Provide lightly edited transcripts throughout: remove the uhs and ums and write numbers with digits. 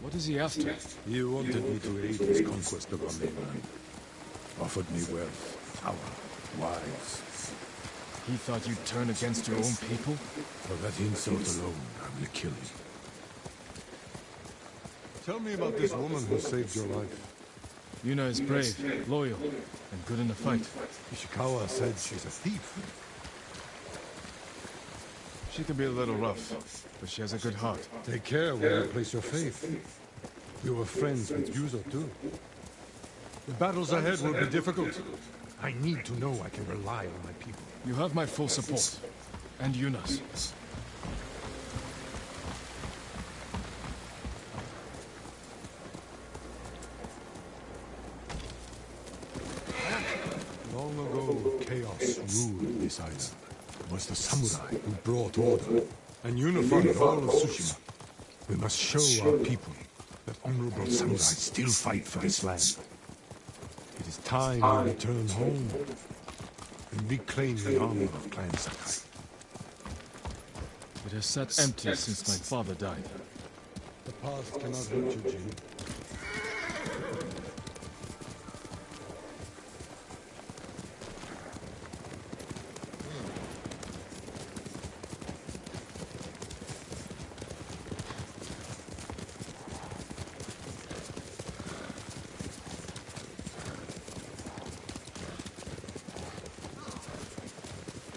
What is he after? He wanted me to aid his conquest of our mainland. Offered me wealth, power, wives. He thought you'd turn against your own people? For that insult alone, I will kill him. Tell me about this woman who saved your life. Yuna is brave, loyal, and good in a fight. Ishikawa said she's a thief. She can be a little rough, but she has a good heart. Take care where you place your faith. You were friends with Yuzo too. The battles ahead will be difficult. I need to know I can rely on my people. You have my full support. And Yuna's. Long ago, chaos ruled this island. It was the samurai who brought order and unified all of Tsushima. We must show our people that honorable samurai still fight for this land. It is time we return home and reclaim the honor of Clan Sakai. It has sat empty since my father died. The past cannot hurt you, Jin.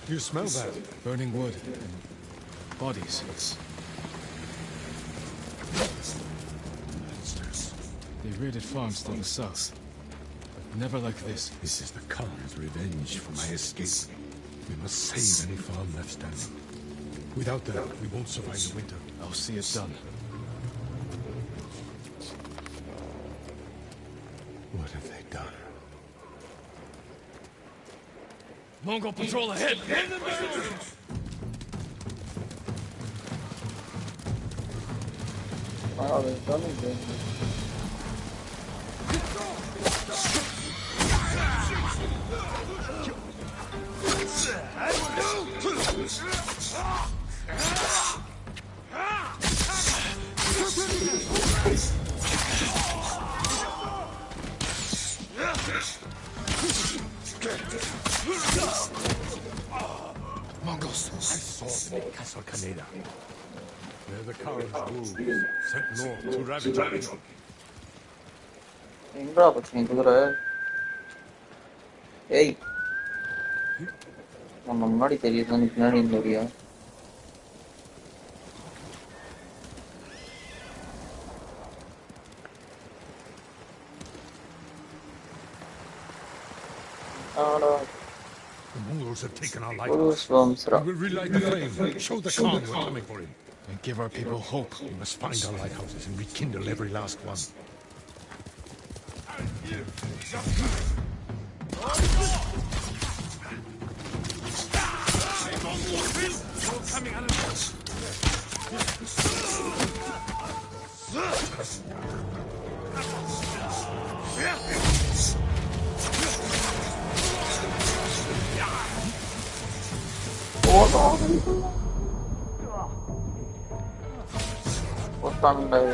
You smell that? Burning wood and bodies. Monsters. They raided farms to the south. But never like this. This is the Khan's revenge for my escape. We must save any farm left standing. Without that, we won't survive the winter. I'll see it done. What have they done? Mongol patrol ahead! Wow, they've done it good. Mongols! I saw them in Castle Kaneda. They're the Khan's wolves, sent north to ravage our people. எங்கடா பச்சை குதிரை ஏய் உன்னை முன்னாடி தெரியுது பின்னாடி தெரியா The Mongols have taken our life. Swamsra. We will relight the flame. Show the Khan we're coming for him. And give our people hope. We must find our lighthouses and rekindle every last one. Coming out of this. Sunday.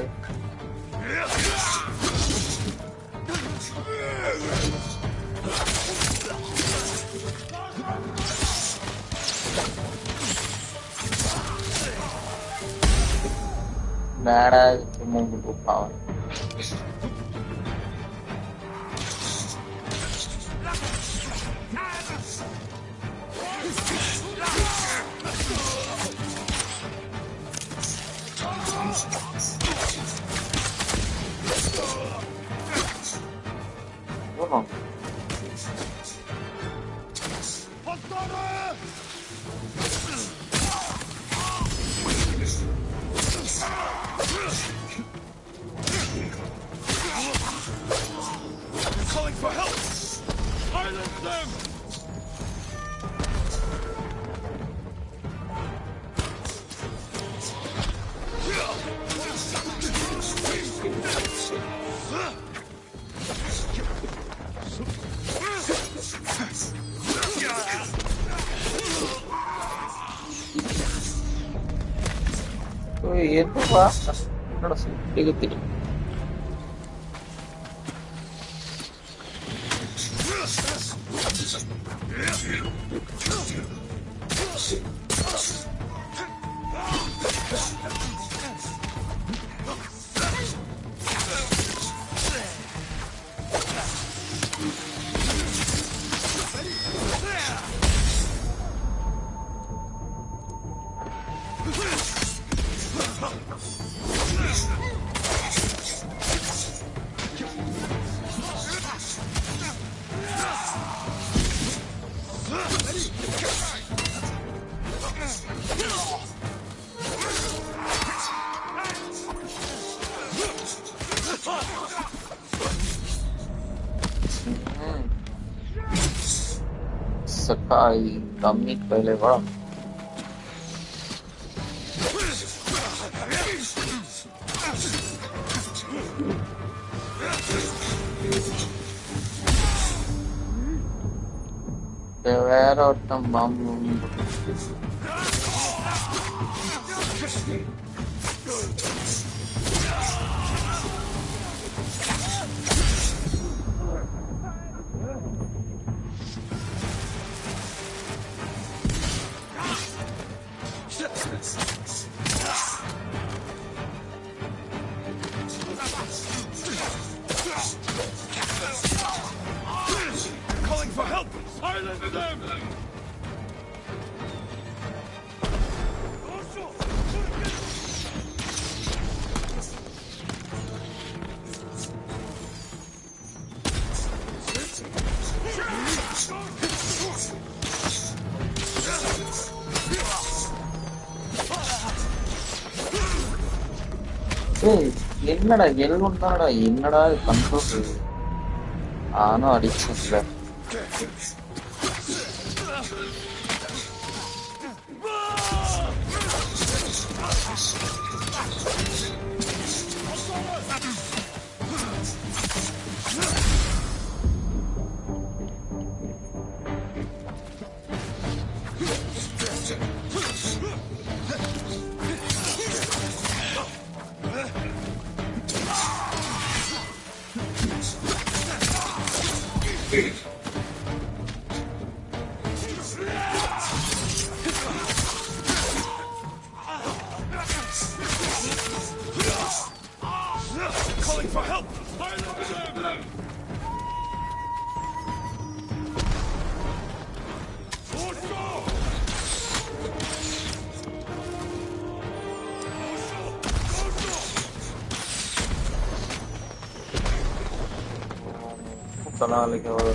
Nada, Mongol power. ये तो बात नड़ा से ठीक है Sakai kami पहले बड़ा വേറെ ഒട്ടും Calling for help! Silence them! என்னடா எல்லுந்தானடா என்னடா control ஆனும் அடிச்சதுல Calling for help! Silence them! चला लेके और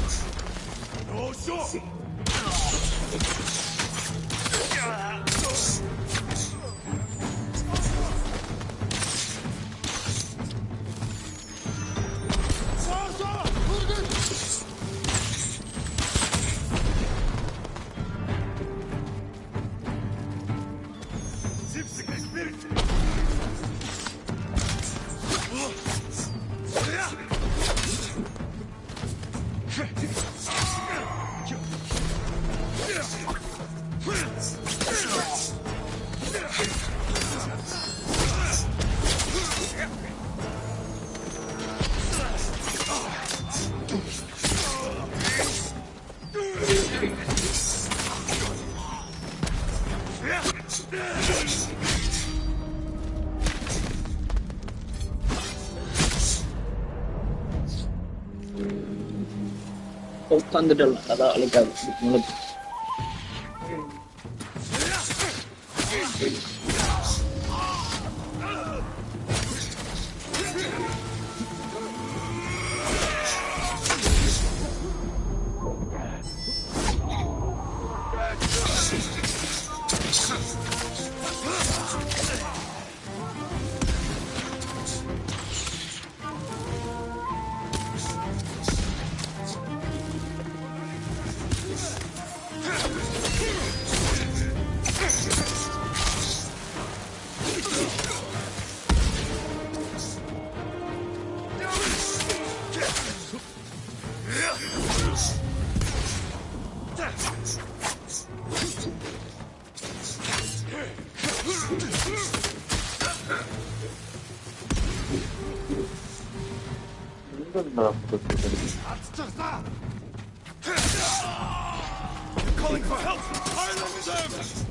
உட்காந்துட்டல அதான் அழைக்காது உங்களுக்கு calling for help! Silence them!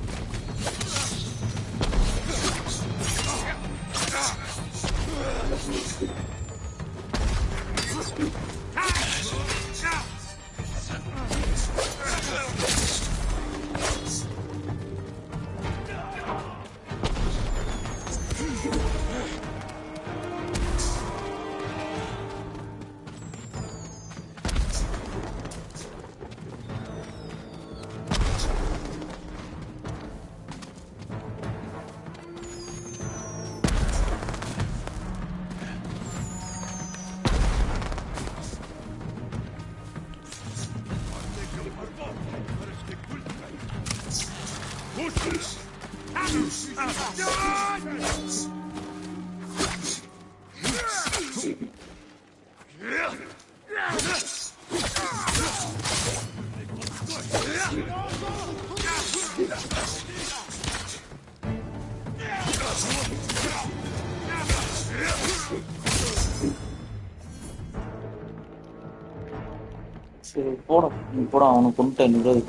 சரி போட நீ போட அவனை கொண்டுட்டேன் விடுறது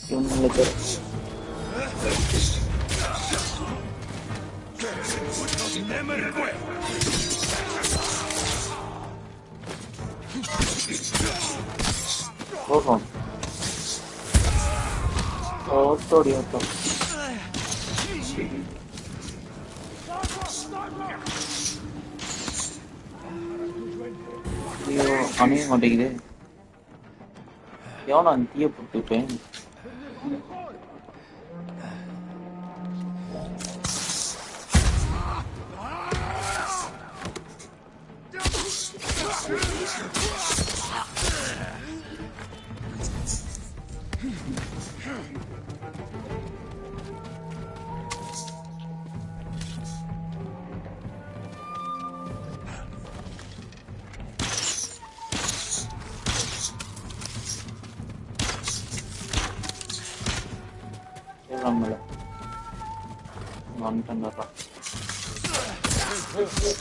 இவங்களுக்கு போடுறோம் ஓட்டோடி ஓட்டம் ஐயோ அணைய மாட்டேங்குது எவனா தீய போட்டுட்டேன்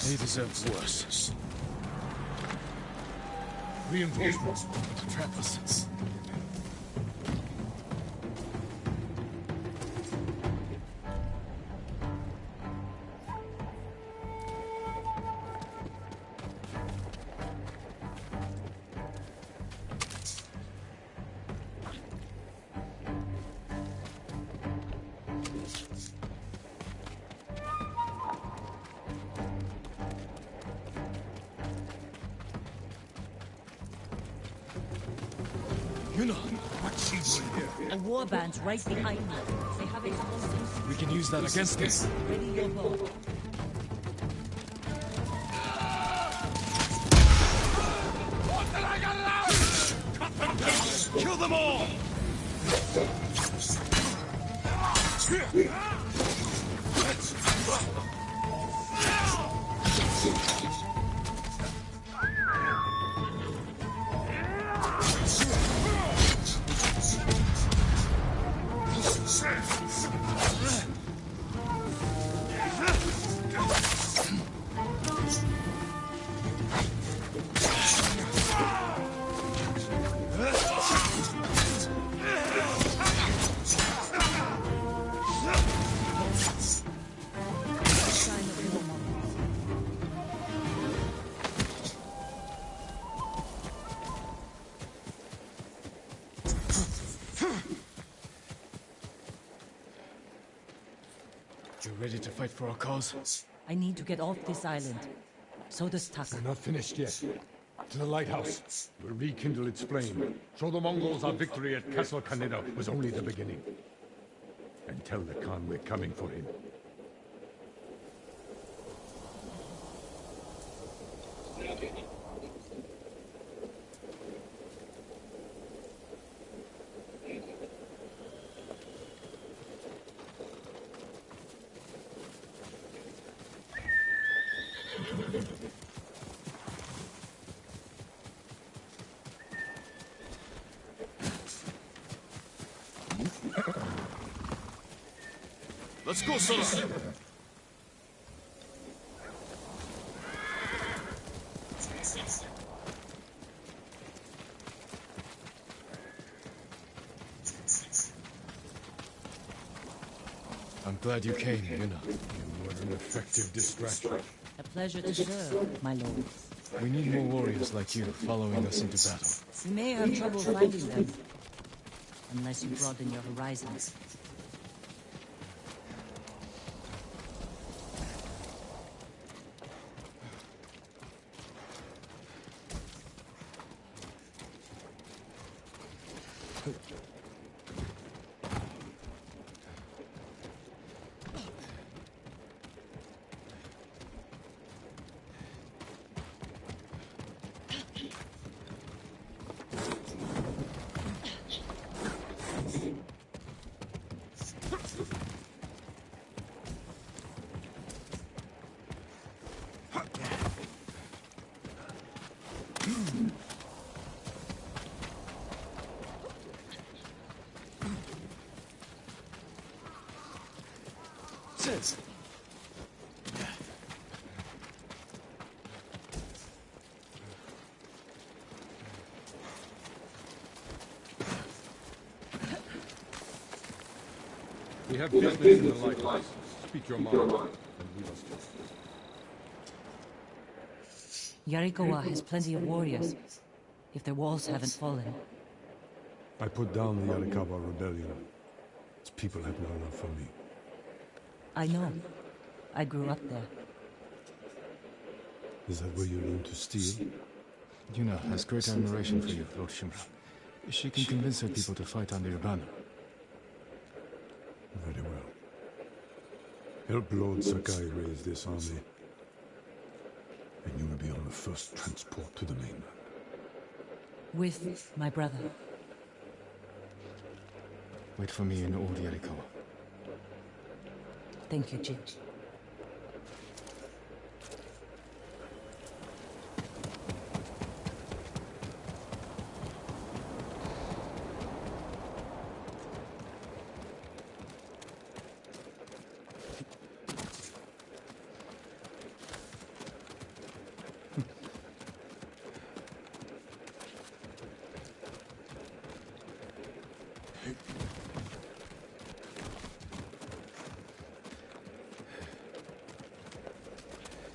They deserve worse. Reinforcements to trap us. You know, what's she doing here? A warband's right behind me. They have explosives. We can use that against them. Ready your bow. Kill them all! You ready to fight for our cause? I need to get off this island. So does Tucker. We're not finished yet. To the lighthouse. We'll rekindle its flame. Show the Mongols our victory at Castle Kaneda was only the beginning. And tell the Khan we're coming for him. Let's go, Sora! I'm glad you came, Yuna. You were an effective distraction. A pleasure to serve, my lord. We need more warriors like you following us into battle. You may have trouble finding them, unless you broaden your horizons. Says. We have business in the lighthouse. Speak your mind, and we must do. Yarikawa has plenty of warriors, if their walls haven't fallen. I put down the Yarikawa rebellion. Its people have no love for me. I know. I grew up there. Is that where you learned to steal? Yuna has great admiration for you, Lord Shimura. She can convince her people to fight under your banner. Very well. Help Lord Sakai raise this army, and you will be on the first transport to the mainland. With my brother. Wait for me in Old Yarikawa. Thank you, Jin.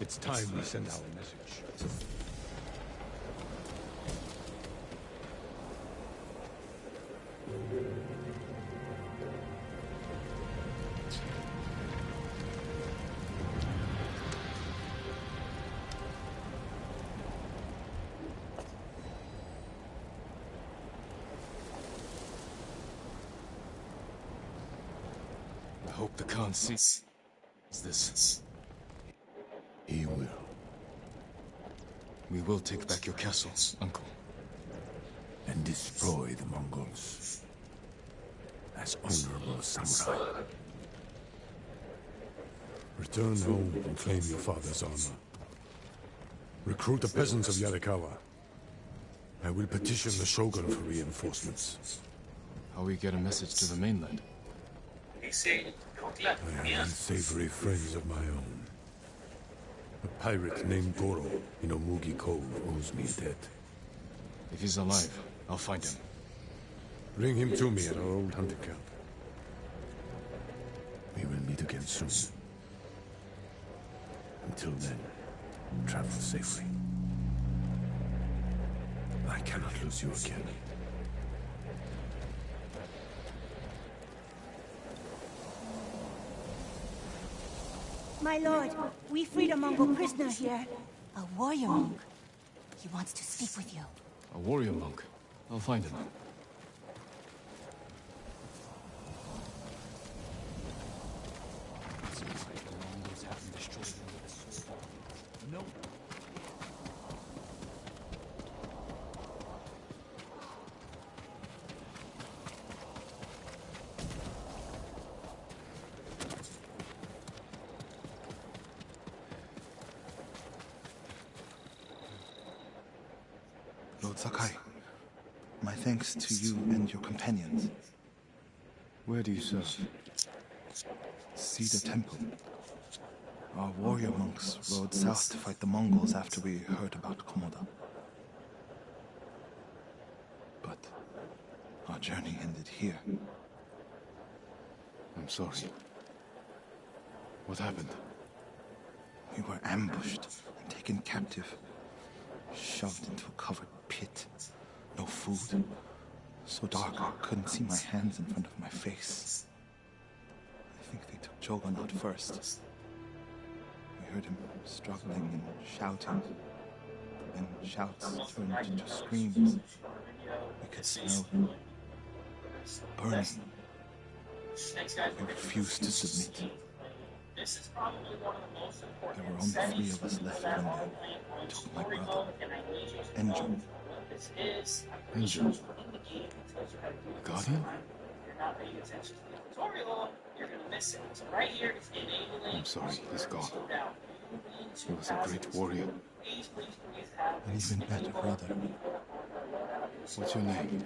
It's time we send our message. I hope the Khan sees this. He will. We will take back your castle, Uncle. And destroy the Mongols. As honorable samurai. Return home and claim your father's honor. Recruit the peasants of Yarikawa. I will petition the Shogun for reinforcements. How we get a message to the mainland? I have unsavory friends of my own. A pirate named Goro in Omugi Cove owes me a debt. If he's alive, I'll find him. Bring him to me at our old hunting camp. We will meet again soon. Until then, travel safely. I cannot lose you again. My lord, we freed a Mongol prisoner here. A warrior monk. He wants to speak with you. A warrior monk. I'll find him. No. Lord Sakai, my thanks to you and your companions. Where do you serve? Cedar Temple. Our warrior monks rode south to fight the Mongols after we heard about Komoda. But our journey ended here. I'm sorry. What happened? We were ambushed and taken captive. Shoved into a covered pit. No food. So dark I couldn't see my hands in front of my face. I think they took Jogan out first. We heard him struggling and shouting. Then shouts turned into screams. We could smell burning. We refused to submit. There were only 3 of us left when they took my brother. Angel. Angel. Guardian? I'm sorry, he's gone. He was a great warrior. An even better brother. What's your name?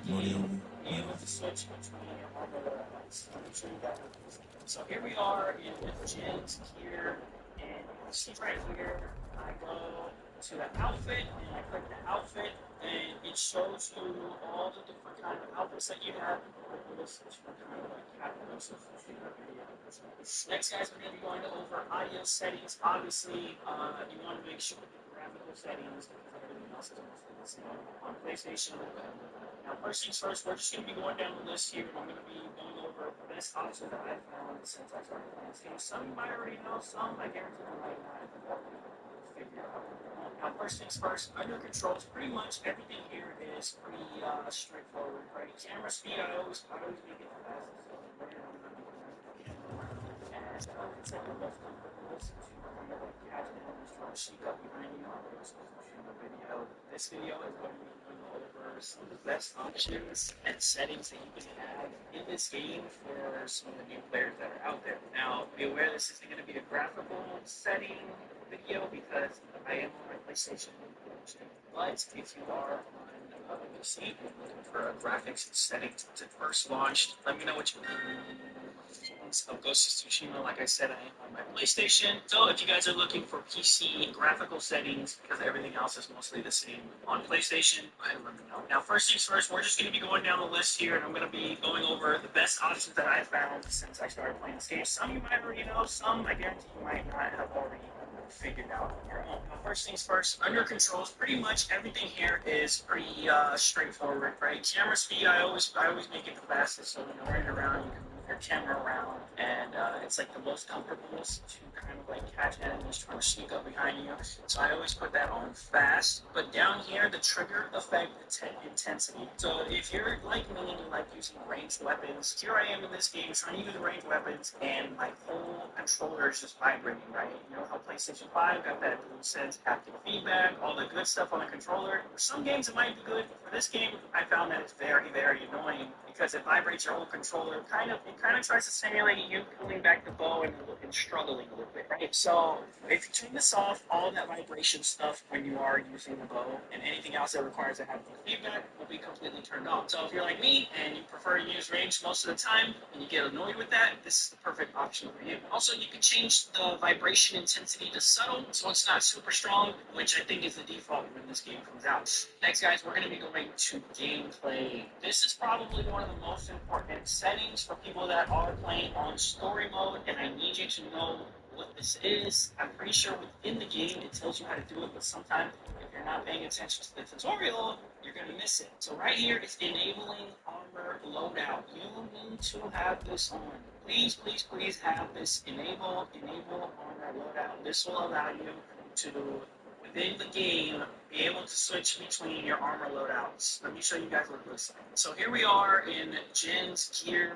Morioku. So here we are in Jin's here, and you see right here, I go to the outfit, and I click the outfit, and it shows you all the different kind of outfits that you have. Next, guys, we're going to be going over audio settings. Obviously, you want to make sure that the graphical settings, because everything else is mostly the same on PlayStation. Now, first things first, we're just going to be going down the list here, and I'm going to be going over the best options that I've found since I started playing this game. Some you might already know, some I guarantee you might not have figured out. Now, first things first, under controls, pretty much everything here is pretty straightforward, right? Camera speed, I always make it the fastest. And it's like the most comfortable to kind of like catch it and just try to sneak up behind you on this video. This video is going to be going over some of the best options and settings that you can have in this game for some of the new players that are out there. Now, be aware this isn't going to be a graphical setting video because I am on my PlayStation. But if you are on PC looking for graphics and settings to first launched, let me know what you think. Of Ghost of Tsushima, like I said, I am on my PlayStation. So if you guys are looking for PC graphical settings, because everything else is mostly the same on PlayStation, let me know. Now, first things first, we're just going to be going down the list here, and I'm going to be going over the best options that I've found since I started playing this game. Some you might already know, some I guarantee you might not have already figured out on your own. Now, first things first, under controls, pretty much everything here is pretty straightforward, right? Camera speed, I always make it the fastest, so when you're running around, you can move your camera around, and it's like the most comfortable to kind of like catch enemies trying to sneak up behind you. So I always put that on fast. But down here, the trigger effect intensity. So if you're like me and you like using ranged weapons, here I am in this game trying to use ranged weapons, and my whole controller is just vibrating, right? You know how PlayStation 5 got that DualSense haptic feedback, all the good stuff on the controller. For some games it might be good. For this game, I found that it's very, very annoying because it vibrates your whole controller. It kind of tries to simulate you pulling back the bow and struggling a little bit, right? So if you turn this off, all that vibration stuff when you are using the bow and anything else that requires a haptic feedback will be completely turned off. So if you're like me and you prefer to use range most of the time and you get annoyed with that, this is the perfect option for you. Also, you can change the vibration intensity to subtle, so it's not super strong, which I think is the default when this game comes out. Next, guys, we're going to be going to gameplay. This is probably one of the most important settings for people that are playing on story mode, and I need you to know what this is. I'm pretty sure within the game it tells you how to do it, but sometimes if you're not paying attention to the tutorial, you're going to miss it. So right here, it's enabling armor loadout. You need to have this on. Please, please, please have this enable armor loadout. This will allow you to, within the game, be able to switch between your armor loadouts. Let me show you guys what it looks like. So here we are in Jin's gear,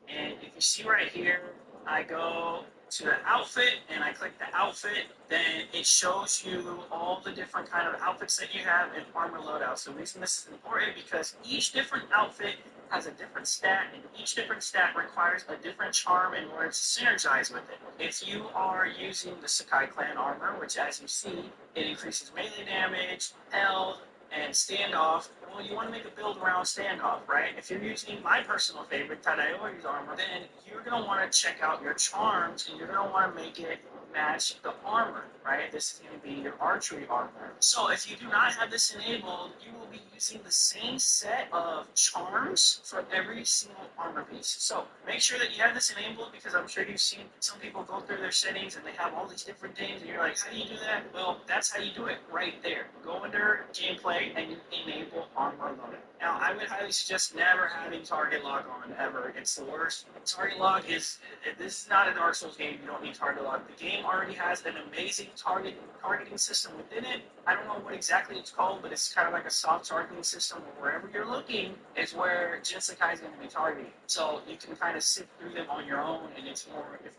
and if you see right here, I go to the outfit and I click the outfit, then it shows you all the different kind of outfits that you have in armor loadout. So the reason this is important because each different outfit has a different stat, and each different stat requires a different charm in order to synergize with it. If you are using the Sakai Clan armor, which as you see, it increases melee damage, health, and standoff, well, you want to make a build around standoff, right? If you're using my personal favorite, Tadayori's armor, then you're going to want to check out your charms, and you're going to want to make it match the armor, right? This is going to be your archery armor. So if you do not have this enabled, you will be using the same set of charms for every single armor piece. So make sure that you have this enabled, because I'm sure you've seen some people go through their settings and they have all these different things and you're like, how do you do that? Well, that's how you do it right there. Go under gameplay and you enable armor loading. Now, I would highly suggest never having target lock on ever. It's the worst. Target lock is, this is not a Dark Souls game. You don't need target lock. The game already has an amazing targeting system within it. I don't know what exactly it's called, but it's kind of like a soft targeting system where wherever you're looking is where Jinsakai is going to be targeting. So you can kind of sift through them on your own, and it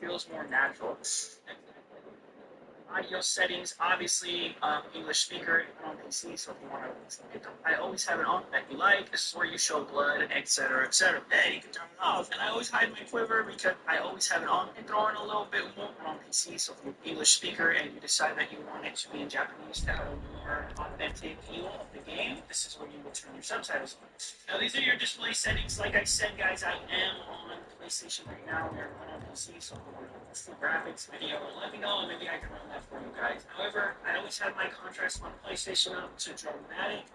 feels more natural. Audio settings, obviously, English speaker on PC, so if you want to, I always have it on that you like. This is where you show blood, etc., etc. Then you can turn it off, and I always hide my quiver because I always have it on and throw in a little bit more on PC. So if you're English speaker and you decide that you want it to be in Japanese to have a more authentic feel of the game, this is where you will turn your subtitles on. Now these are your display settings. Like I said, guys, I am on PlayStation right now. We're on PC, so if you want to see graphics, video, let me know, and maybe I can run that for you guys. However, I always have my contrast on PlayStation up to dramatic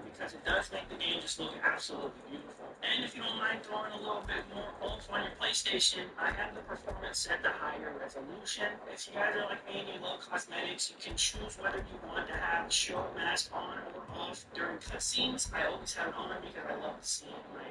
because it does make the game just look absolutely beautiful. And if you don't mind throwing a little bit more oomph on your PlayStation, I have the performance set to higher resolution. If you guys are like me and you love cosmetics, you can choose whether you want to have show mask on or off during cutscenes. I always have it on because I love to see my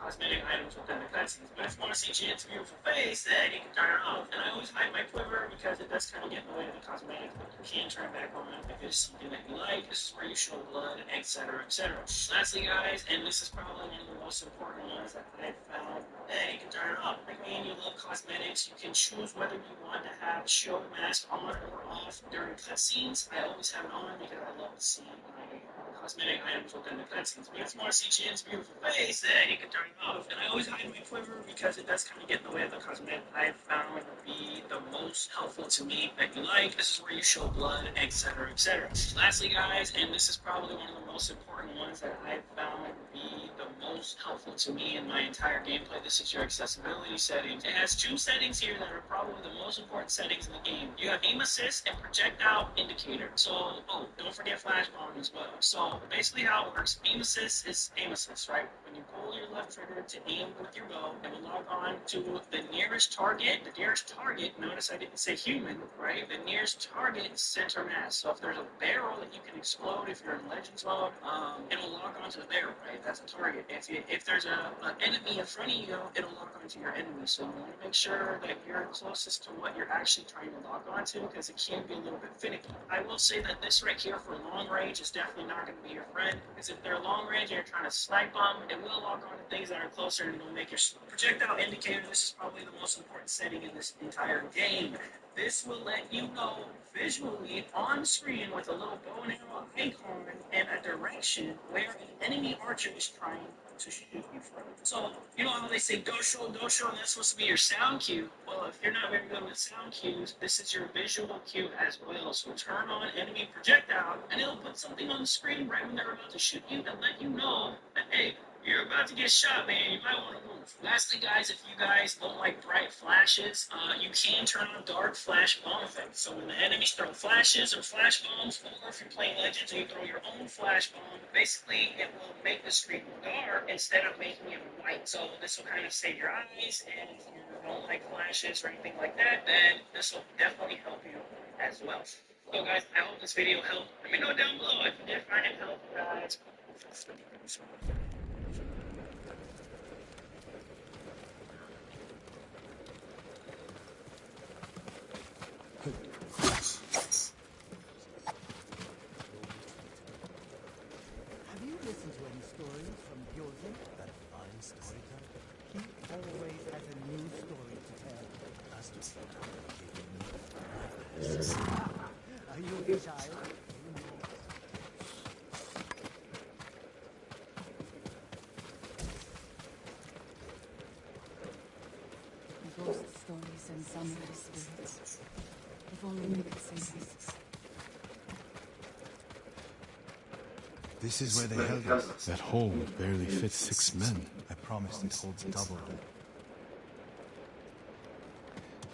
cosmetic items within the cutscenes. But if you want to see Jin's beautiful face, then you can turn it off. And I always hide my quiver because it does kind of get in the way of the cosmetics, but you can turn it back on if it's something that you like. This is where you show blood, etc., etc. Lastly, guys, and this is probably one of the most important ones that I've found, then you can turn it off. Like me and you love cosmetics, you can choose whether you want to have show mask on or off during cutscenes. I always have it on because I love to see my cosmetic items within the cutscenes. But if you want to see Jin's beautiful face, then you can turn it off. And I always hide my quiver because it does kind of get in the way of the cosmetic I've found to be the most helpful to me that you like. This is where you show blood, etc., etc. Lastly, guys, and this is probably one of the most important ones that I've found to be the most helpful to me in my entire gameplay. This is your accessibility settings. It has two settings here that are probably the most important settings in the game. You have aim assist and projectile indicator. So, don't forget flash bomb as well. So, basically how it works, aim assist is aim assist, right? When you pull your left trigger to aim with your bow, it will log on to the nearest target. The nearest target, notice I didn't say human, right? The nearest target center mass. So if there's a barrel that you can explode, if you're in Legends mode, it'll log on to the barrel, right? That's a target. If there's an enemy in front of you, it'll log on to your enemy. So you want to make sure that you're closest to what you're actually trying to log on to, because it can be a little bit finicky. I will say that this right here for long range is definitely not going to be your friend, because if they're long range and you're trying to snipe them, it will log on to things that are closer and it'll make your projectile indicator. This is probably the most important setting in this entire game. This will let you know visually on screen with a little bow and arrow icon and a direction where an enemy archer is trying to shoot you from. So, you know how they say dosho, dosho, and that's supposed to be your sound cue? Well, if you're not very good with sound cues, this is your visual cue as well. So turn on enemy projectile, and it'll put something on the screen right when they're about to shoot you and let you know that, hey, you're about to get shot, man. You might want to move. Lastly, guys, if you guys don't like bright flashes, you can turn on dark flash bomb effect. So when the enemies throw flashes or flash bombs, or if you're playing Legends and you throw your own flash bomb, basically it will make the screen dark instead of making it white. So this will kind of save your eyes, and if you don't like flashes or anything like that, then this will definitely help you as well. So guys, I hope this video helped. Let me know down below if you did find it helpful, guys. Have you listened to any stories from Gyozen? That fine storyteller? He always has a new story to tell. As to are you a child? Ghost stories and samurai spirits. If only we could save us. This is where they held us. That hole barely fits 6 men. I promised it holds double.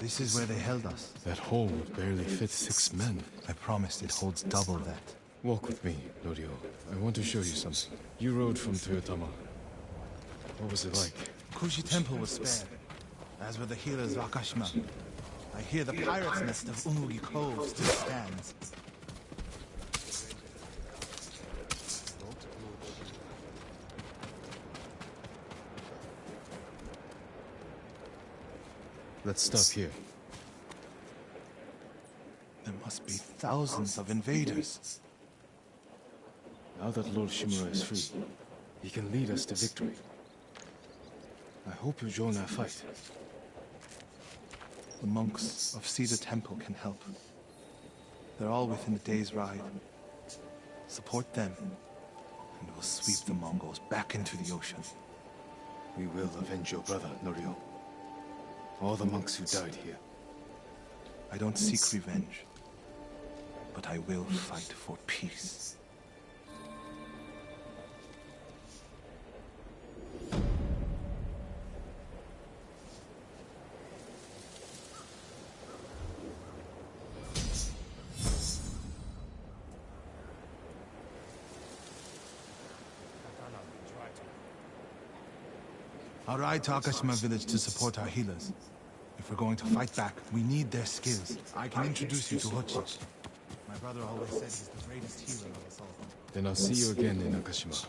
This is where they held us. That hole barely fits 6 men. I promised it holds double that. Walk with me, Norio. I want to show you something. You rode from Toyotama. What was it like? Kushi Temple was spared, as were the healers of Akashima. I hear the pirate's nest of Umugi Cove still stands. Let's stop here. There must be thousands of invaders. Now that Lord Shimura is free, he can lead us to victory. I hope you join our fight. The monks of Cedar Temple can help. They're all within a day's ride. Support them, and we'll sweep the Mongols back into the ocean. We will avenge your brother, Norio. All the monks who died here. I don't seek revenge, but I will fight for peace. I'll ride to Akashima village to support our healers. If we're going to fight back, we need their skills. I can introduce you to Hochi. My brother always said he's the greatest healer of us all. Then I'll see you again in Akashima.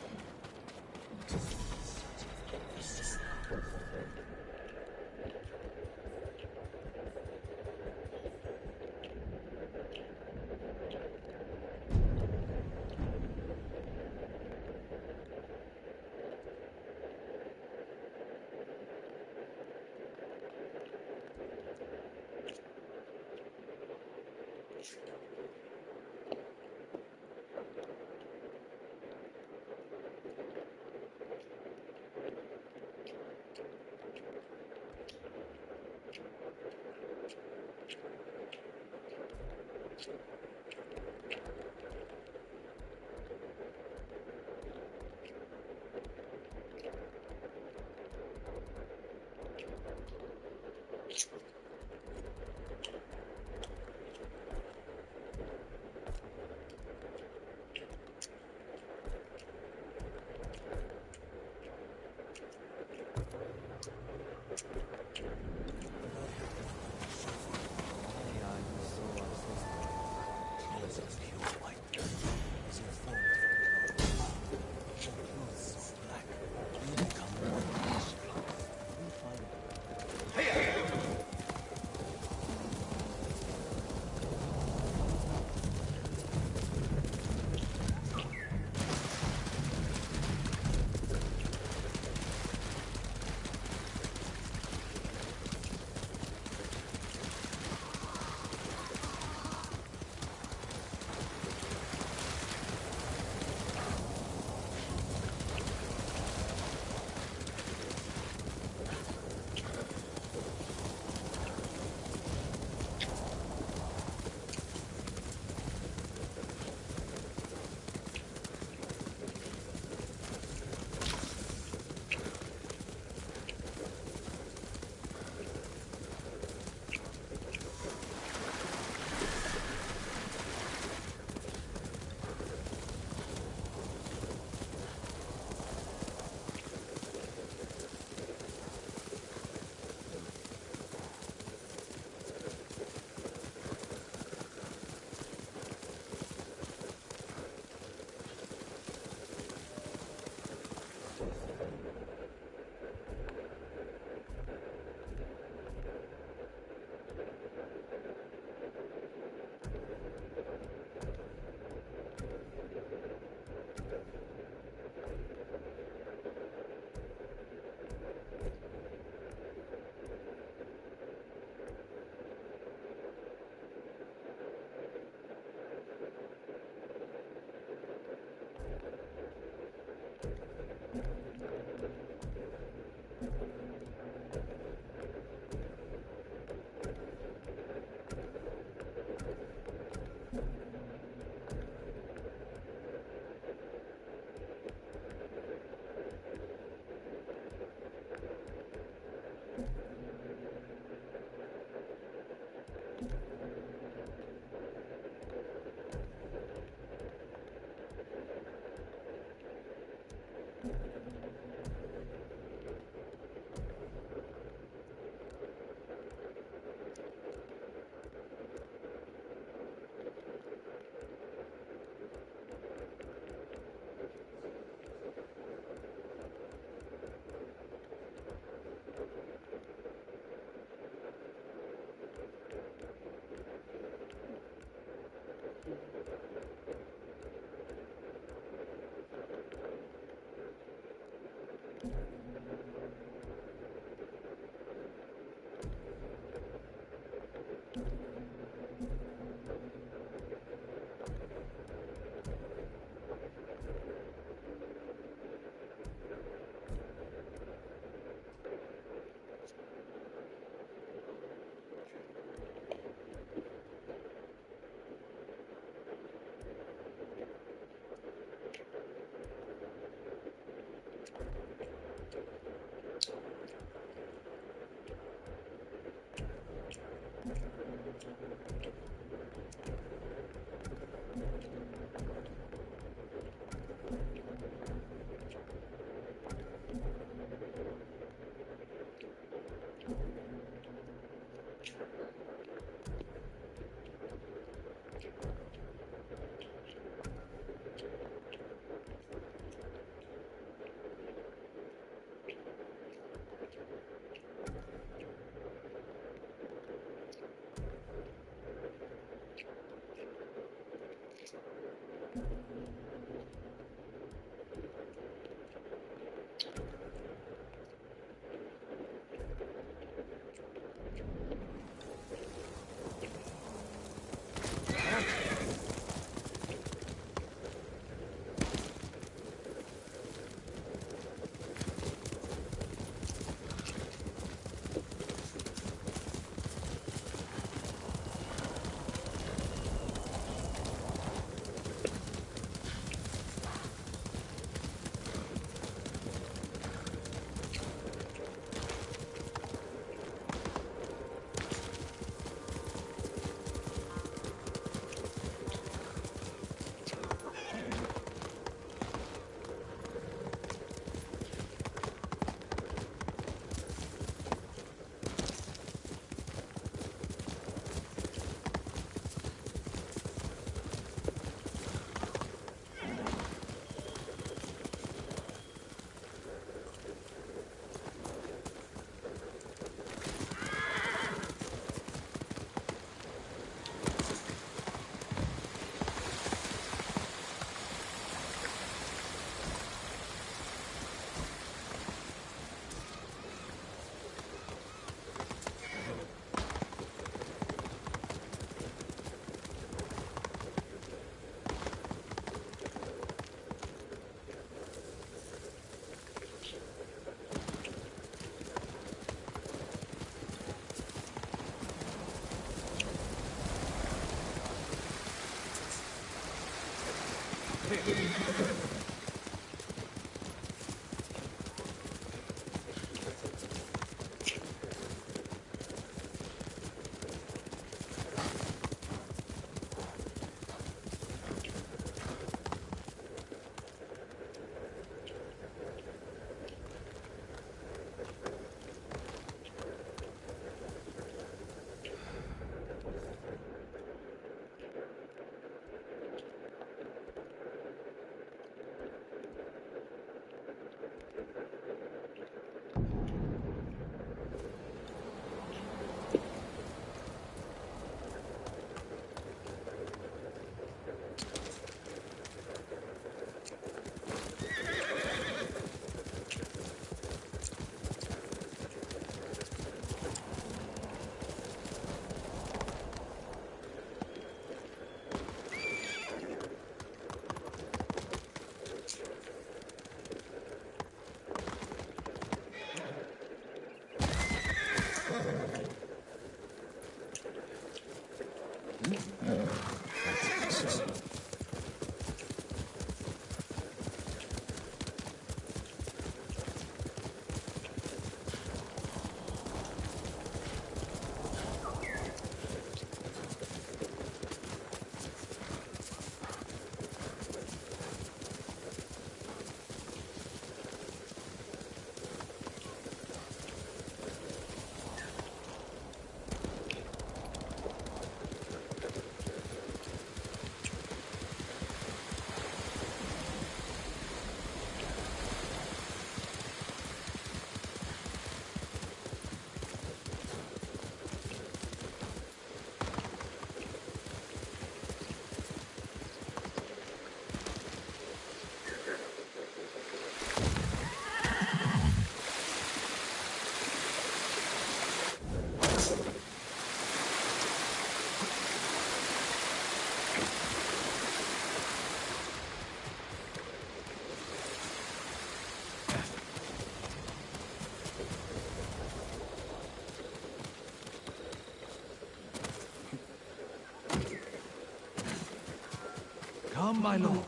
Come, my lord.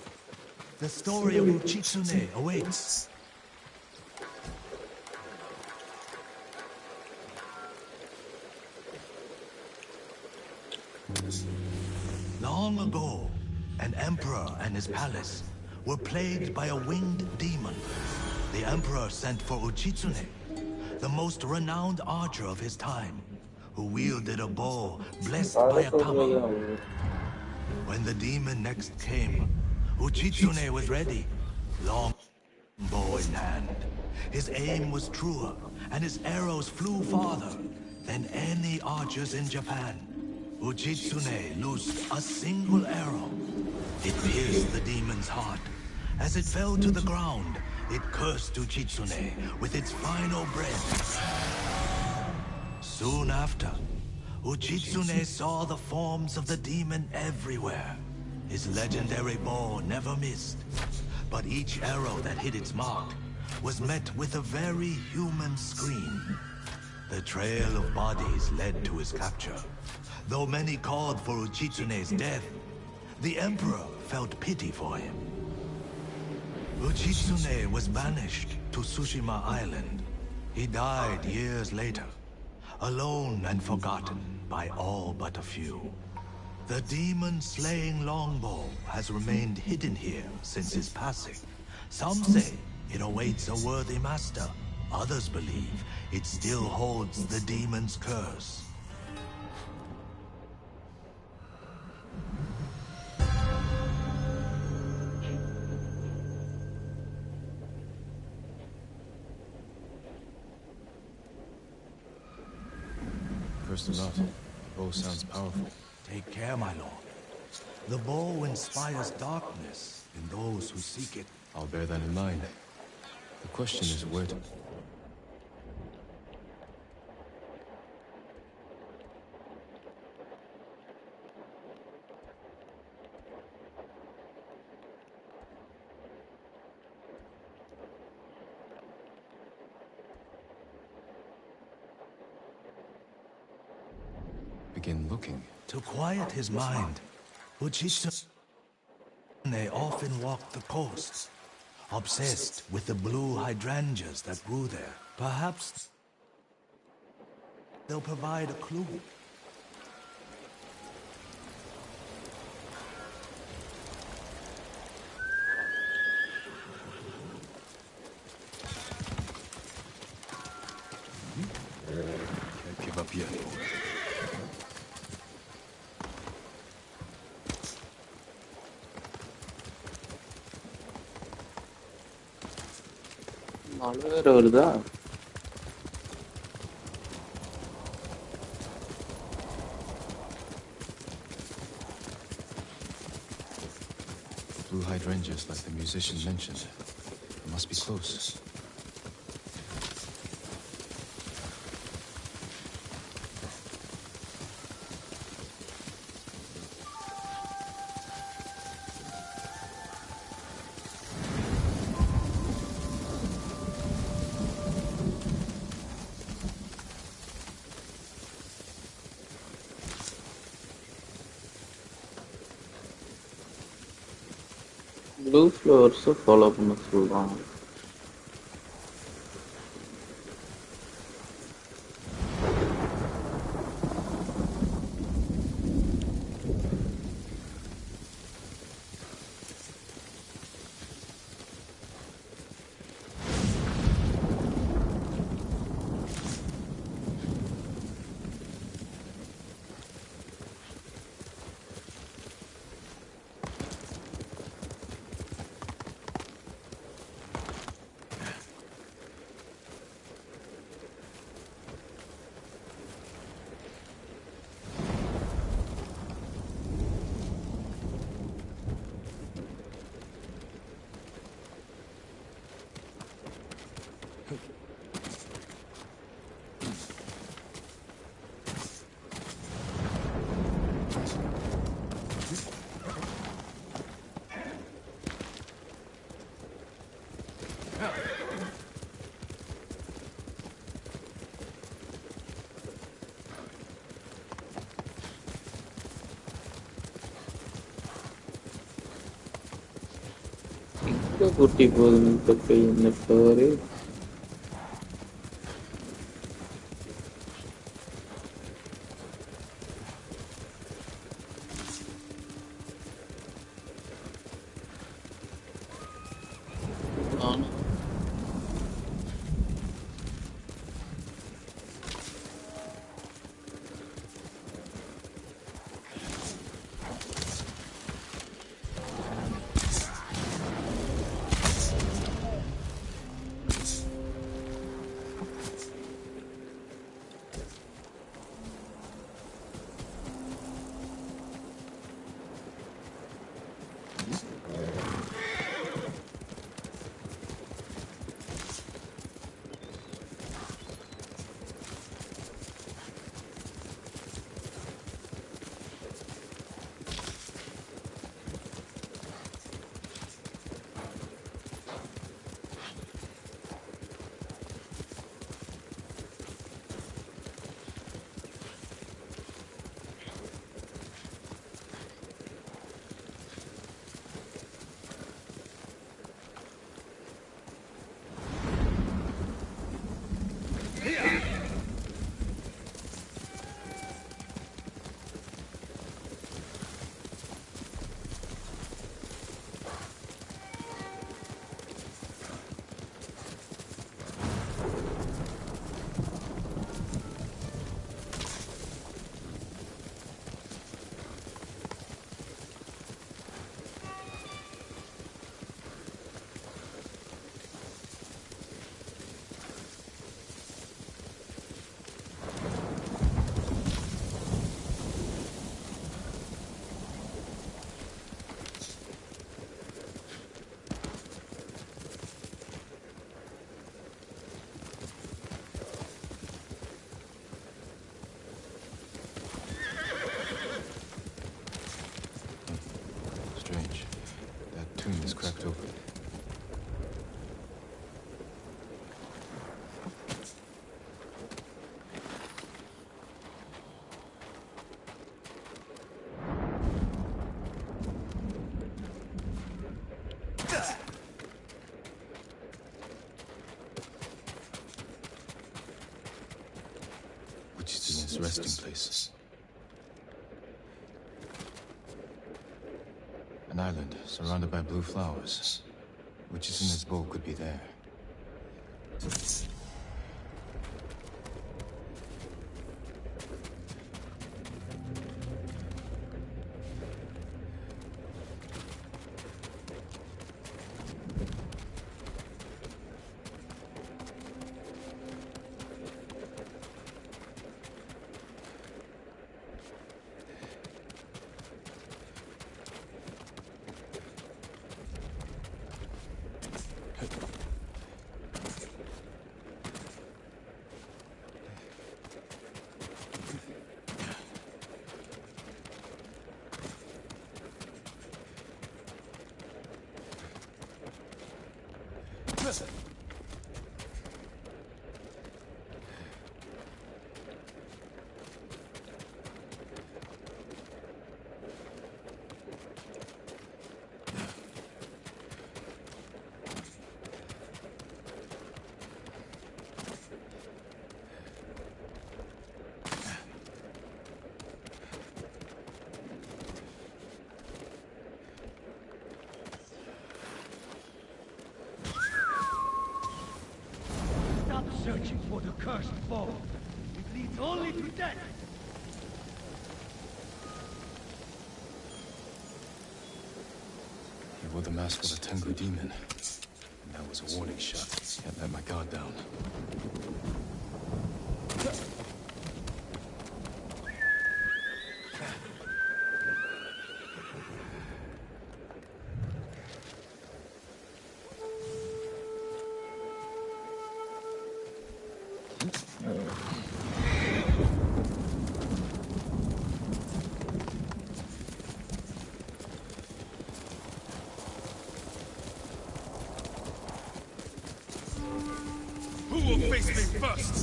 The story of Uchitsune awaits. Long ago, an emperor and his palace were plagued by a winged demon. The emperor sent for Uchitsune, the most renowned archer of his time, who wielded a bow blessed by a kama. When the demon next came, Uchitsune was ready, long bow in hand. His aim was truer, and his arrows flew farther than any archers in Japan. Uchitsune loosed a single arrow. It pierced the demon's heart. As it fell to the ground, it cursed Uchitsune with its final breath. Soon after, Uchitsune saw the forms of the demon everywhere. His legendary bow never missed, but each arrow that hit its mark was met with a very human scream. The trail of bodies led to his capture. Though many called for Uchitsune's death, the emperor felt pity for him. Uchitsune was banished to Tsushima Island. He died years later, alone and forgotten by all but a few. The demon-slaying longbow has remained hidden here since his passing. Some say it awaits a worthy master. Others believe it still holds the demon's curse. Cursed or not, the bow sounds powerful. Take care, my lord. The bow inspires darkness in those who seek it. I'll bear that in mind. The question is where to... begin looking. To quiet his mind, Uchitsune often walked the coast, obsessed with the blue hydrangeas that grew there. Perhaps they'll provide a clue. Can't give up yet. மழை வேற வருதா? Blue hydrangeas like the musician mentioned. It must be close. Blue flowers follow பண்ண சொல்றாங்க. குட்டி போதும் தொப்பை என்ன பாரு. Is cracked open. Which is in his resting place. An island surrounded by blue flowers. Which is in his bowl could be there. Searching for the cursed foe. It leads only to death. He wore the mask of a Tengu demon. And that was a warning shot. Can't let my guard down. Who will face me first?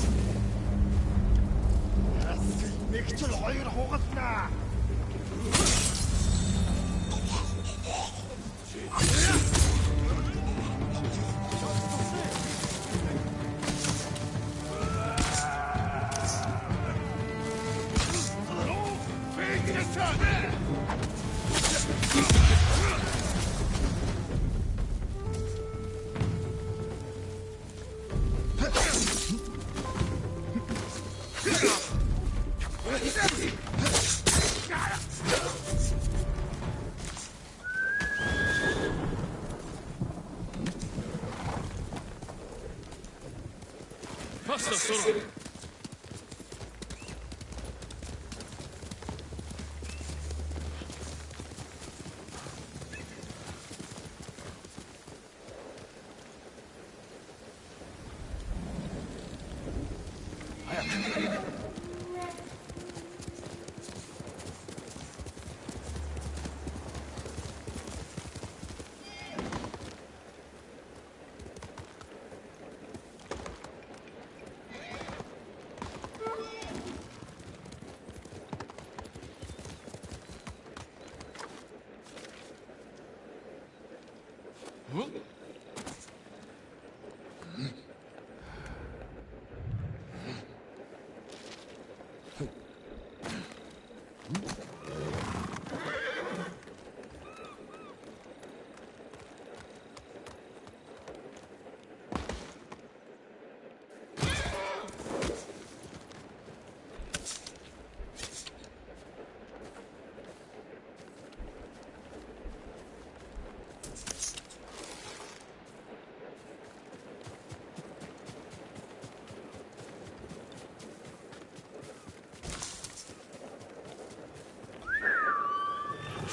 Faster, Sora!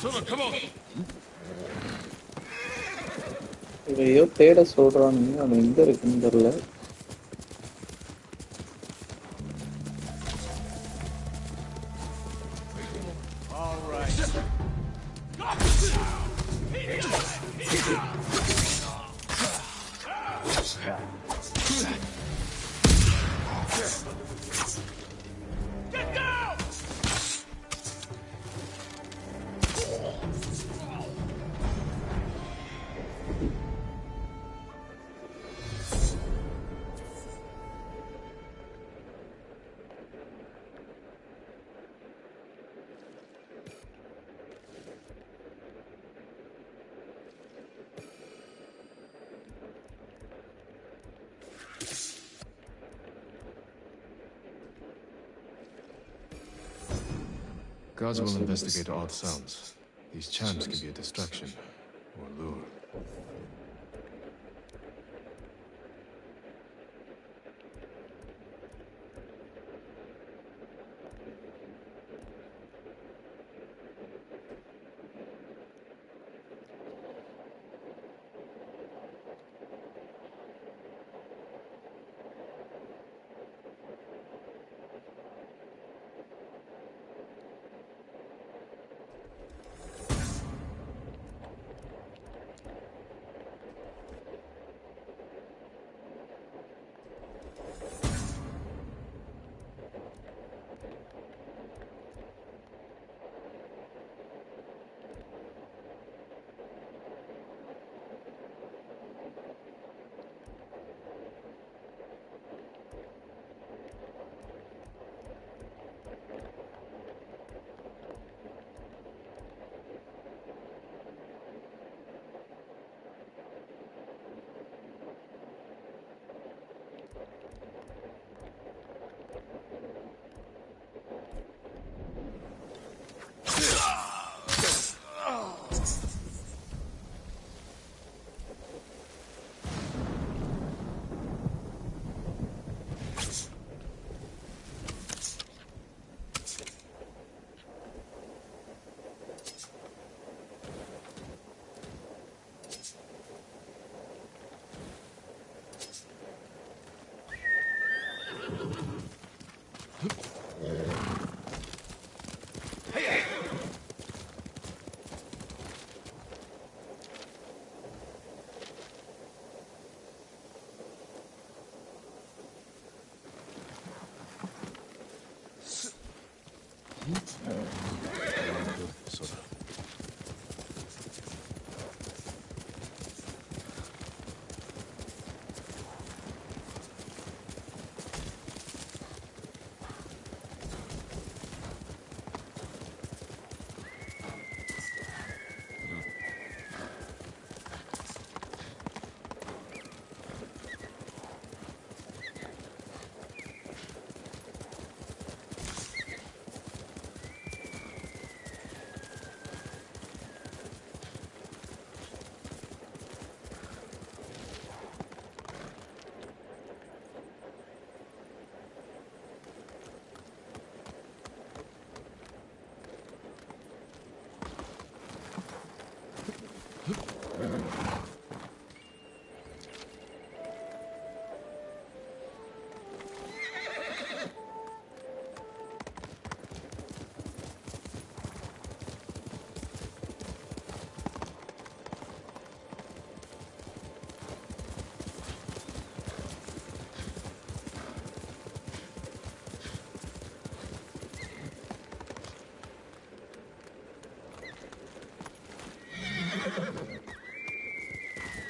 Sora, come on! இவையோ தேட சொல்றானுங்க, அது எங்க இருக்குன்னு தெரியல. Gods will investigate odd sounds. These chimes can be a distraction or lure.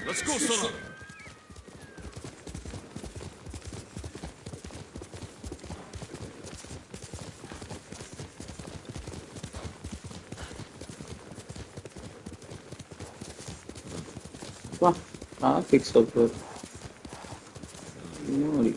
Let's go, Sora! Wah, traffic software. Memory.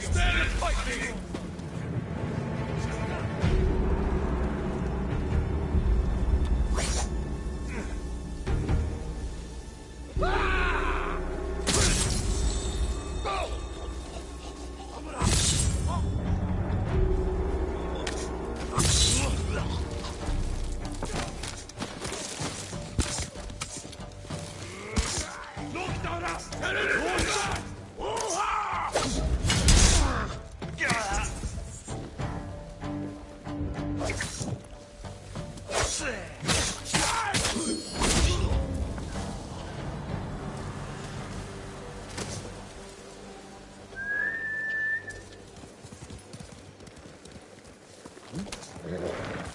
Stand and fight me!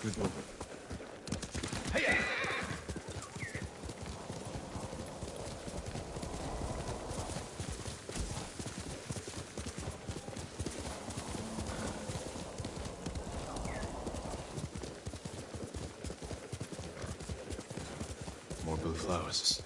Good work. More blue flowers.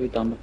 வீட்டாண்ட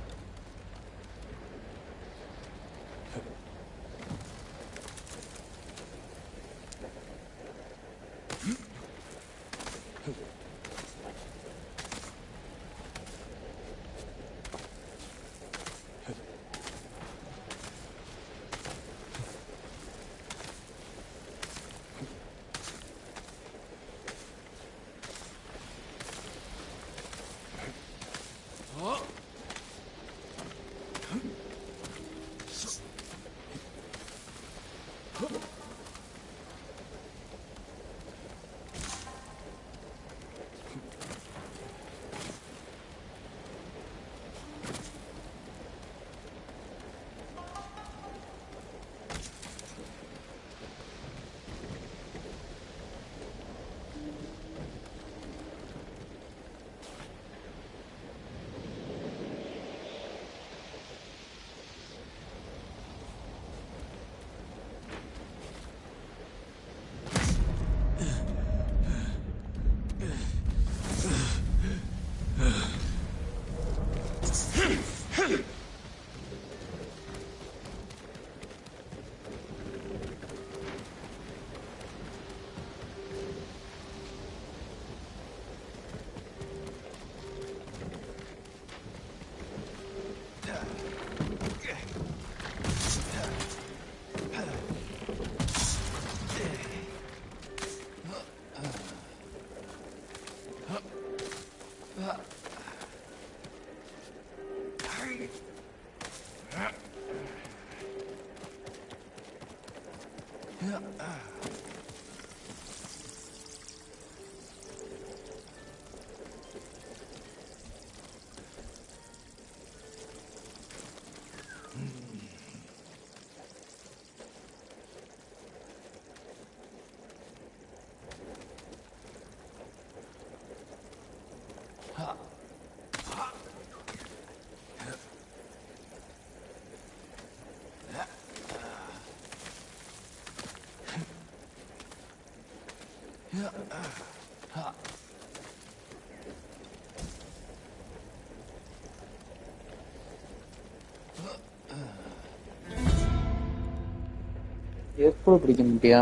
எப்போ பிடிக்க முடியா?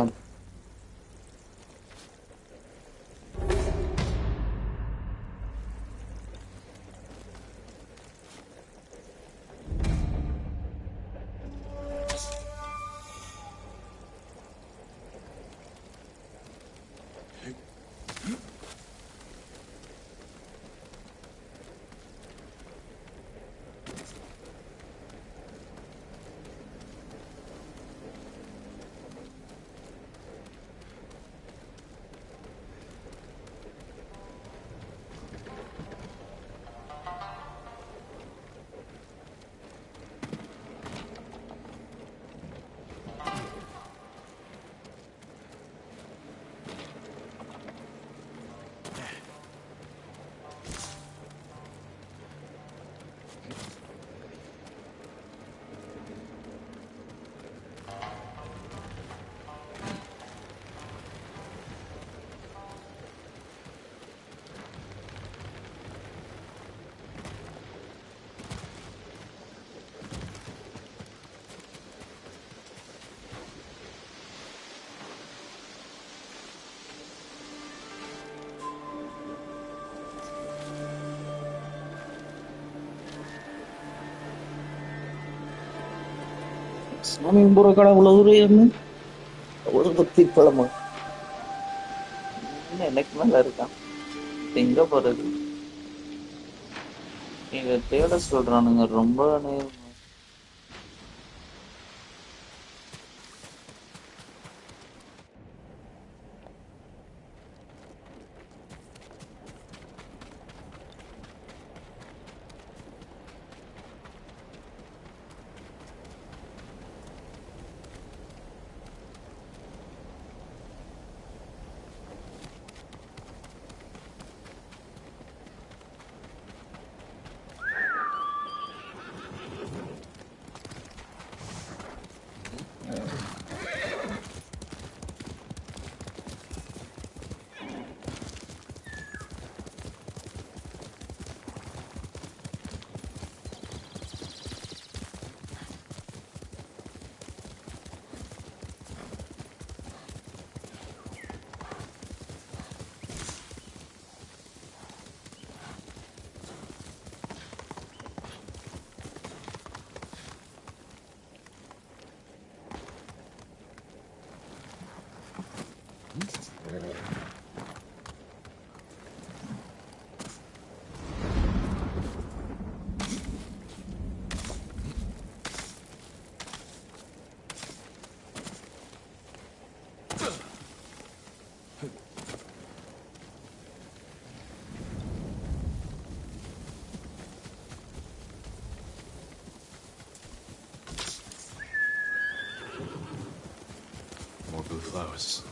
சாமி கும்பிட்ற கடை அவ்வளோ தூரம் ஏறணும், அவ்வளோ பத்தி பழமா இன்னும் எனக்கு மேல இருக்கான். எங்க போறது? இதை தேட சொல்றானுங்க ரொம்ப நேரம். flowers.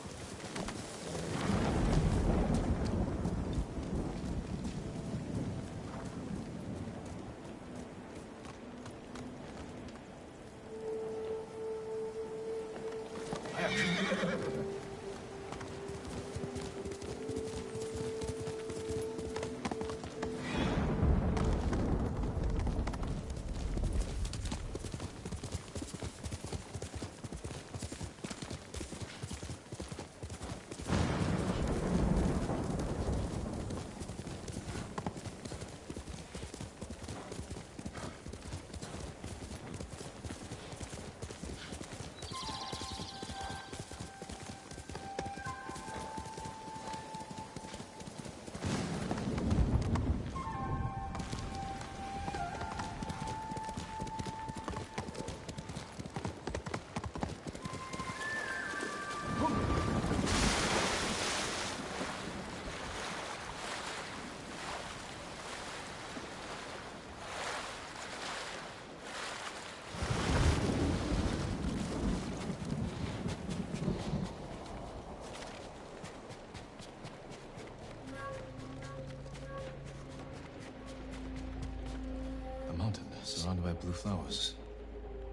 A mountain surrounded by blue flowers.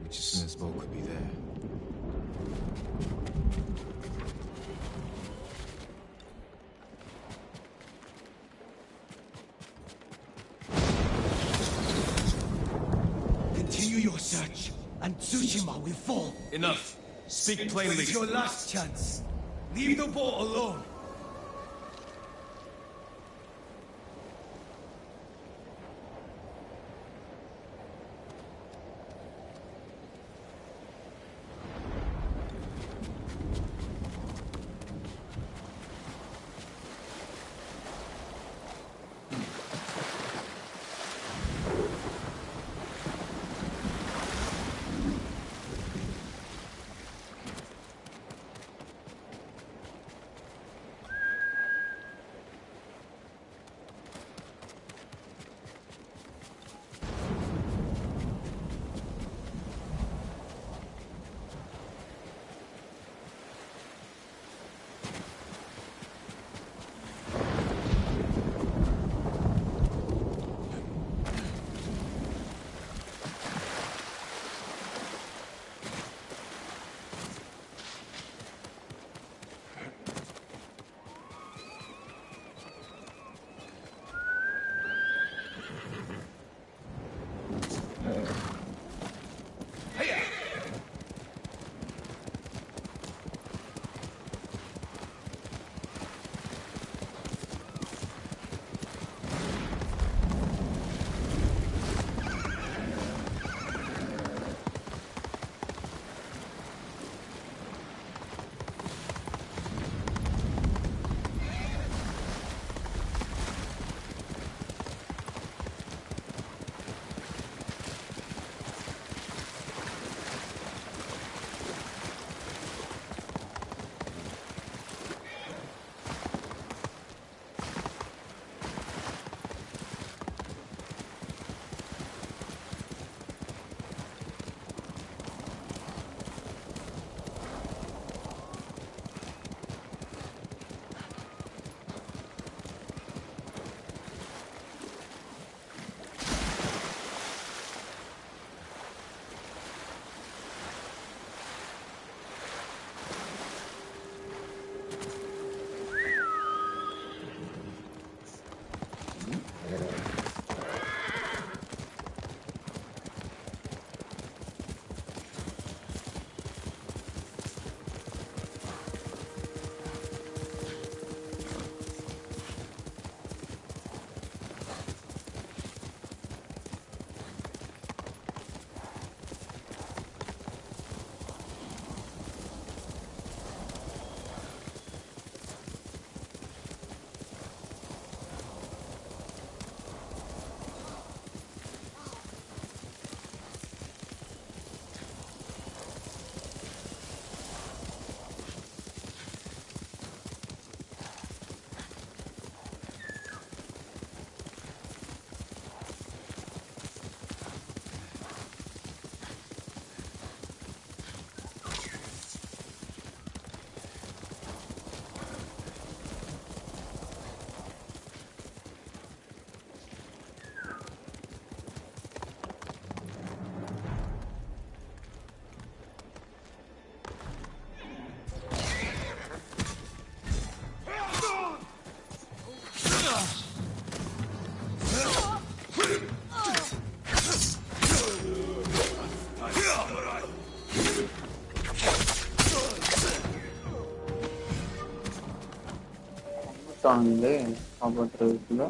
Uchitsune's bow could be there. Continue your search, and Tsushima will fall. Enough. Speak plainly. It's your last chance. Leave the boat alone. காப்பாத்துட்டானுங்களே காப்பாற்றுறதுக்குள்ள.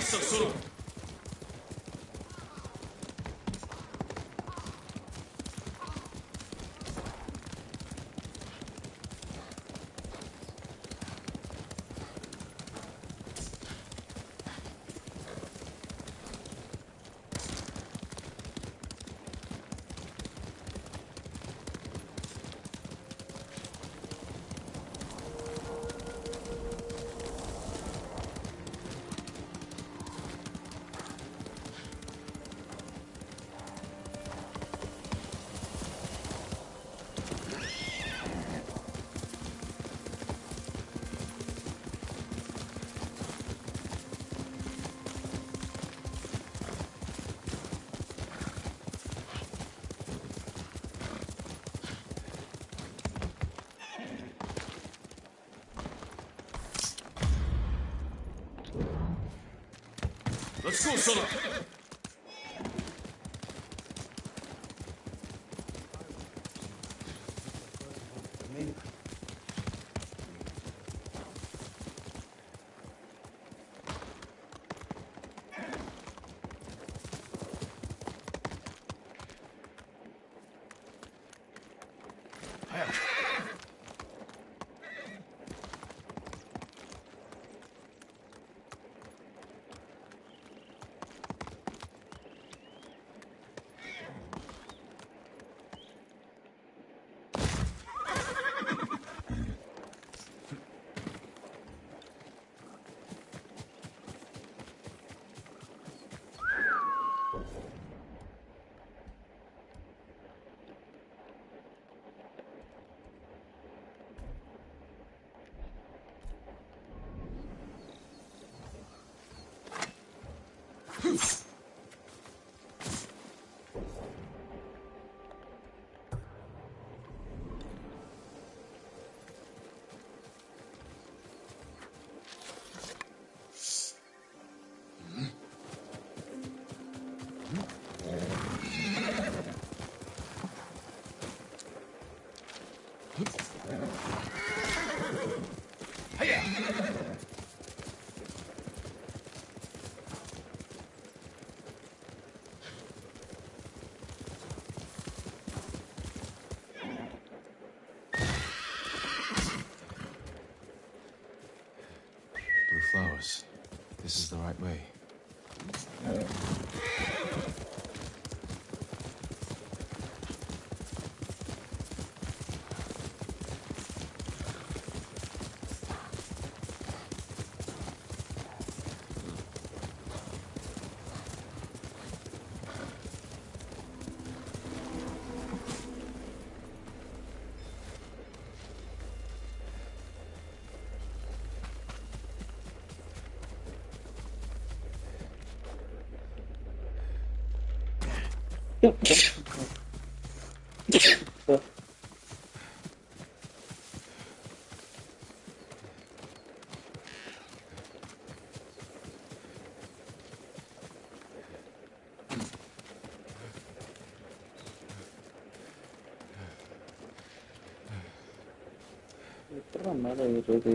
Faster, Sora! Let's go, Sora! Blue flowers. This is the right way. எப்படிடா மேலே ஏறுறது?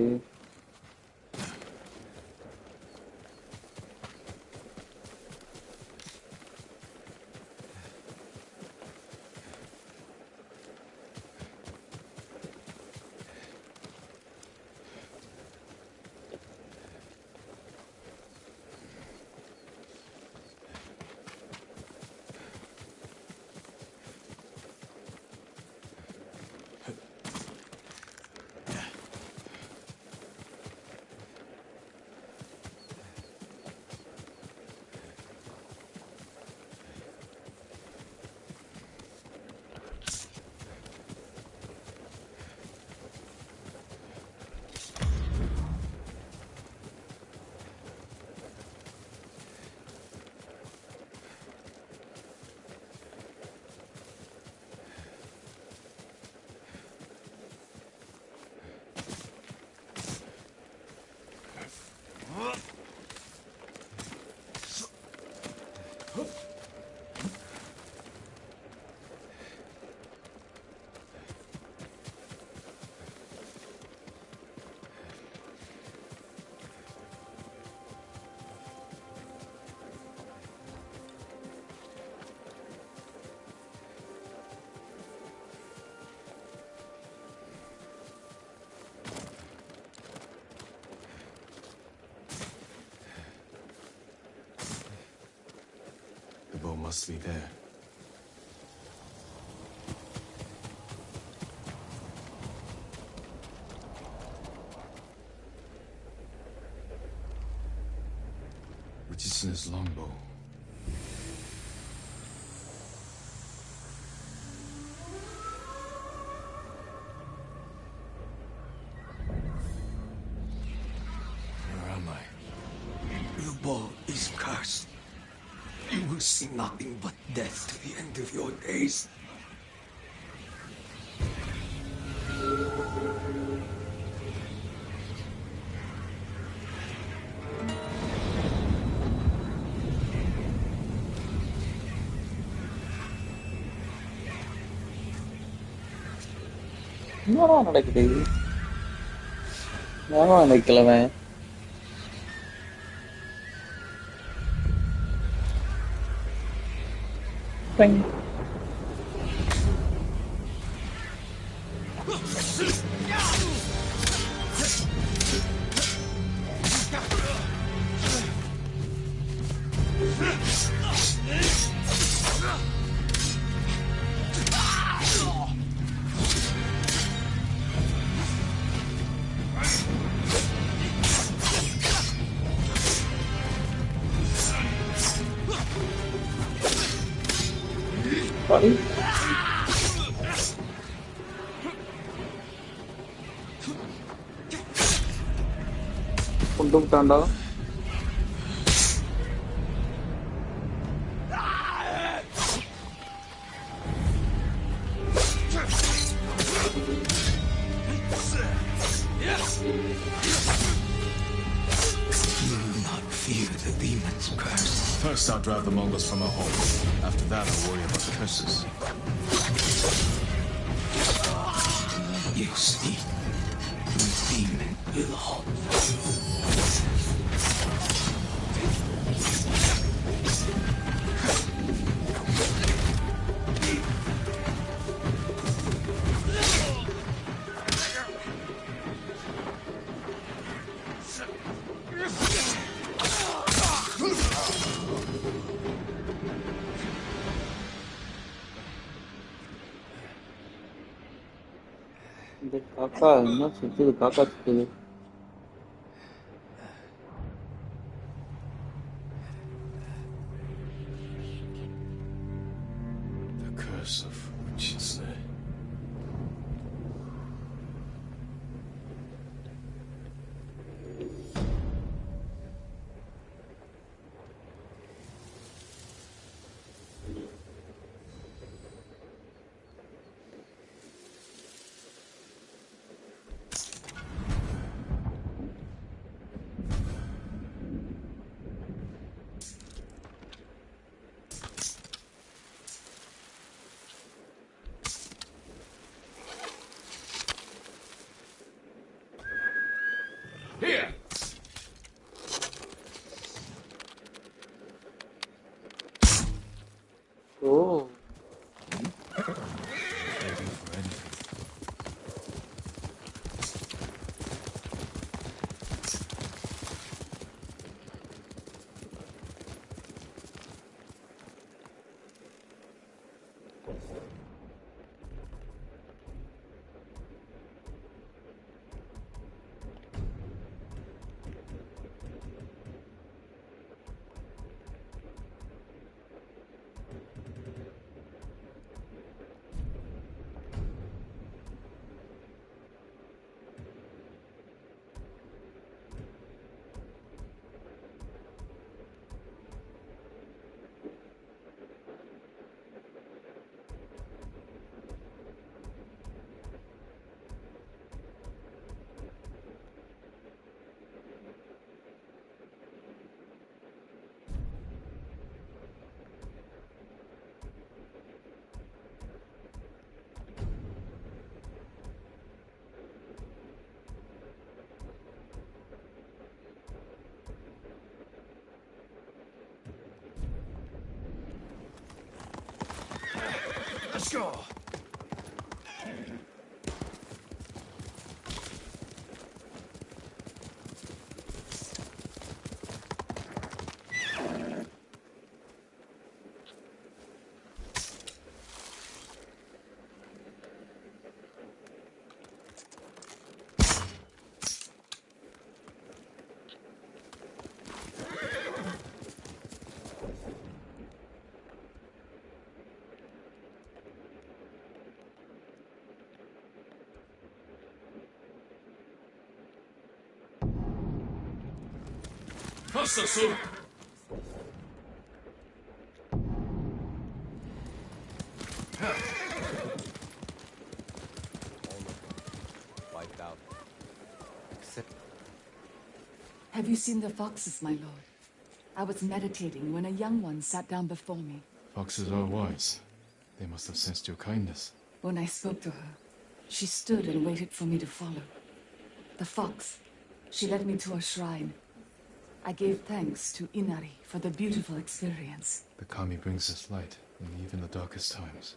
must be there. Richardson's longbow. Where am I? Your bow is cursed. You will see nothing but death to the end of your days. என்னடா நடக்குது? நான் நிக்கலவே. Bing. Sorry. Untuk tanda. First, I'll drive the Mongols from our home. After that, I'll worry about curses. You see, the demon will halt. இந்த காக்கா என்ன சுத்துது? காக்கா சுத்துது. The curse of Uchitsune. Here! Oh. Let's go! Wiped out. Except Have you seen the foxes, my lord? I was meditating when a young one sat down before me. Foxes are wise. They must have sensed your kindness. When I spoke to her, she stood and waited for me to follow. The fox, she led me to a shrine. I gave thanks to Inari for the beautiful experience. The Kami brings us light in even the darkest times.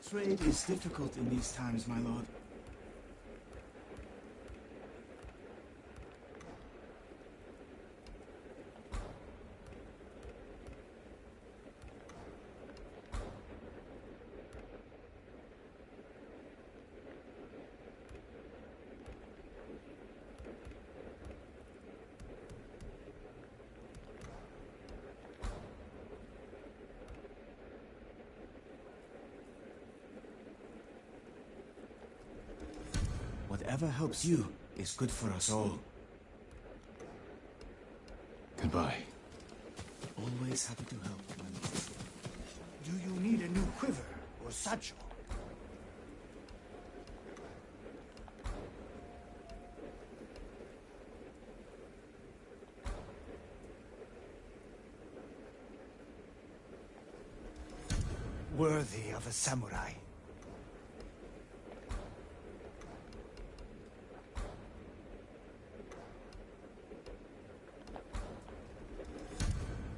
Trade is difficult in these times, my lord. Whatever helps you is good for us all. Goodbye. Always happy to help, my lord. Do you need a new quiver or satchel? Worthy of a samurai.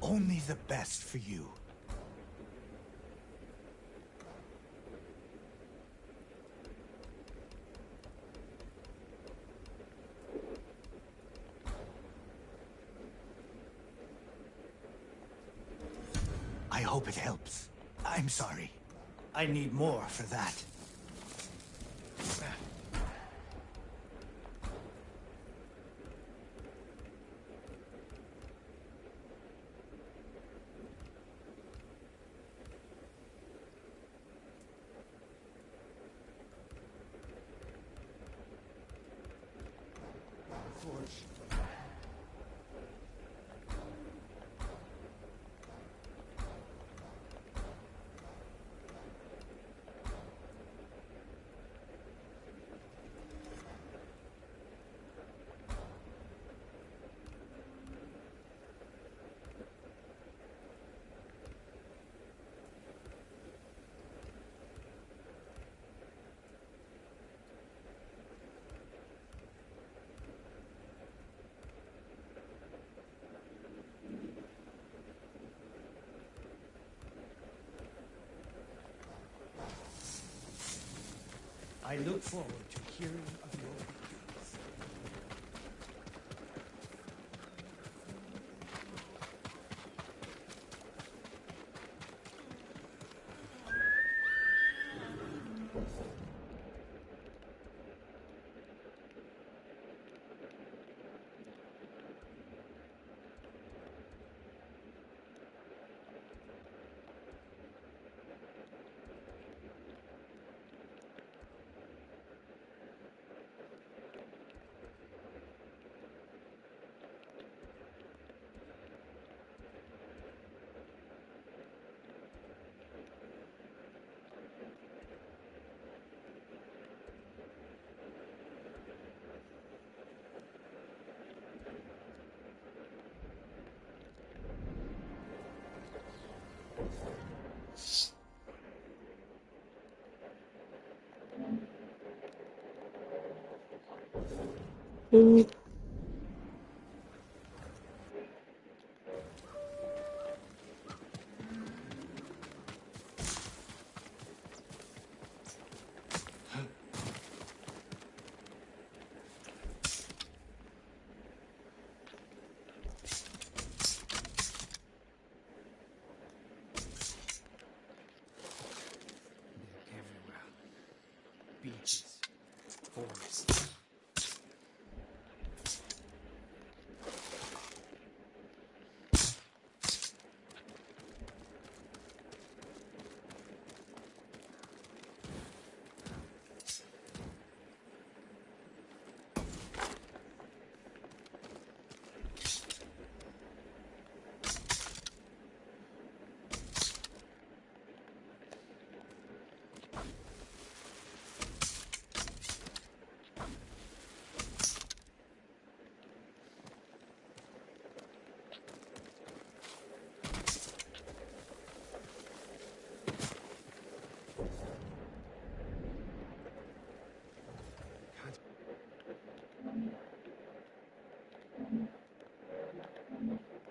Only the best for you. I hope it helps. I'm sorry. I need more for that. Forge. I look forward to hearing of your victories.